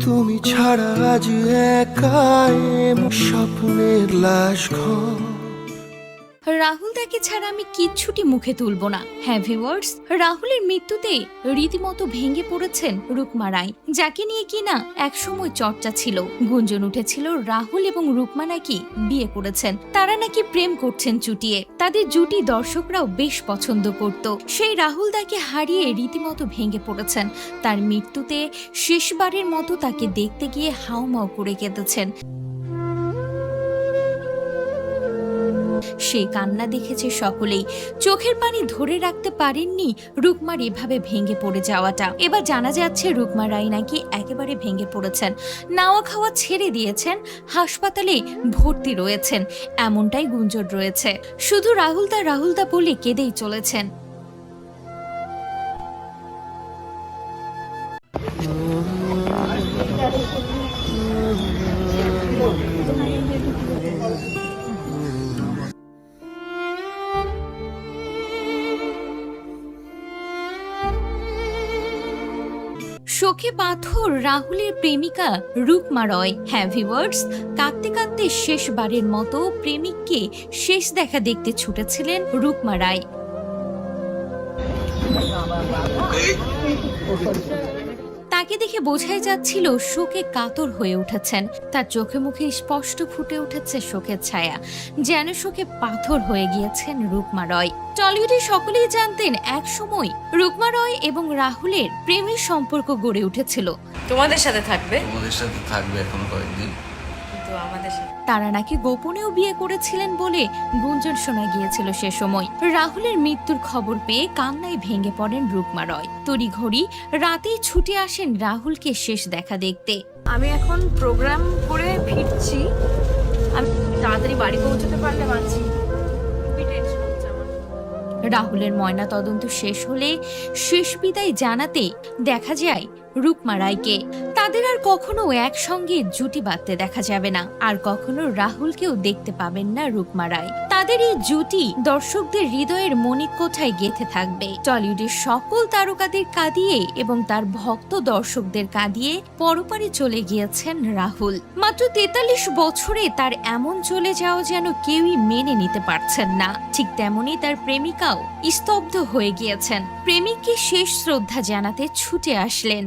তুমি ছাড়া আজ একাই স্বপ্নের লাশ ঘর। রাহুল দাকে ছাড়া আমি কিচ্ছুটি মুখে তুলবো না। হ্যাঁ ভিউয়ার্স, রাহুলের মৃত্যুতে রীতিমতো ভেঙে পড়েছেন রুকমা রায়, যাকে নিয়ে কিনা একসময় চর্চা ছিল, গুঞ্জন উঠেছিল রাহুল এবং রুকমা নাকি বিয়ে করেছেন, তারা নাকি প্রেম করছেন চুটিয়ে। তাদের জুটি দর্শকরাও বেশ পছন্দ করত। সেই রাহুল দাকে হারিয়ে রীতিমতো ভেঙে পড়েছেন। তার মৃত্যুতে শেষবারের মতো তাকে দেখতে গিয়ে হাউমাউ করে কেঁদেছেন। সেই কান্না দেখেছে সকলেই, চোখের পানি ধরে রাখতে পারেননি রুকমার এভাবে ভেঙে পড়ে যাওয়াটা। এবার জানা যাচ্ছে রুকমা রায় নাকি একেবারে ভেঙে পড়েছেন, নাওয়া খাওয়া ছেড়ে দিয়েছেন, হাসপাতালে ভর্তি রয়েছেন, এমনটাই গুঞ্জন রয়েছে। শুধু রাহুল দা বলে কেঁদেই চলেছেন। শোকে পাথর রাহুলের প্রেমিকা রুকমা রয়। হ্যাঁ ভিউয়ার্স, কাঁদতে কাঁদতে শেষবারের মতো প্রেমিককে শেষ দেখা দেখতে ছুটেছিলেন রুকমা রায়। তাকে দেখে বোঝাই যাচ্ছিল শোকে কাতর হয়ে উঠেছেন, তার চোখে মুখে স্পষ্ট ফুটে উঠেছে শোকের ছায়া, যেন শোকে পাথর হয়ে গিয়েছেন রুকমা রয়। টলিউডে সকলেই জানতেন এক সময় রুকমা রয় এবং রাহুলের প্রেমের সম্পর্ক গড়ে উঠেছিল। তোমাদের সাথে থাকবে এখন কয়েকদিন। কিন্তু আমাদের সাথে তারা নাকি গোপনেও বিয়ে করেছিলেন বলে গুঞ্জন শোনা গিয়েছিল সে সময়। রাহুলের মৃত্যুর খবর পেয়ে কান্নায় ভেঙে পড়েন রুকমা রয়। তড়িঘড়ি রাতেই ছুটে আসেন রাহুলকে শেষ দেখা দেখতে। আমি এখন প্রোগ্রাম করে ফিরছি, আমি তাড়াতাড়ি বাড়ি পৌঁছতে পারলে বাঁচি। খুবই টেনশন হচ্ছে আমার। রাহুলের ময়না তদন্ত শেষ হলে শেষ বিদায় জানাতে দেখা যায় রুকমা রায়কে। তাদের আর কখনো একসঙ্গে জুটি বাঁধতে দেখা যাবে না, আর কখনো রাহুলকেও দেখতে পাবেন না রুকমা রায়। তাদের এই জুটি দর্শকদের হৃদয়ের মণিকোঠায় গেঁথে থাকবে। টলিউডের সকল তারকাদের কাঁদিয়ে এবং তার ভক্ত দর্শকদের কাঁদিয়ে পরপারে চলে গিয়েছেন রাহুল। মাত্র 43 বছরে তার এমন চলে যাওয়া যেন কেউই মেনে নিতে পারছেন না। ঠিক তেমনি তার প্রেমিকাও স্তব্ধ হয়ে গিয়েছেন। প্রেমিককে শেষ শ্রদ্ধা জানাতে ছুটে আসলেন।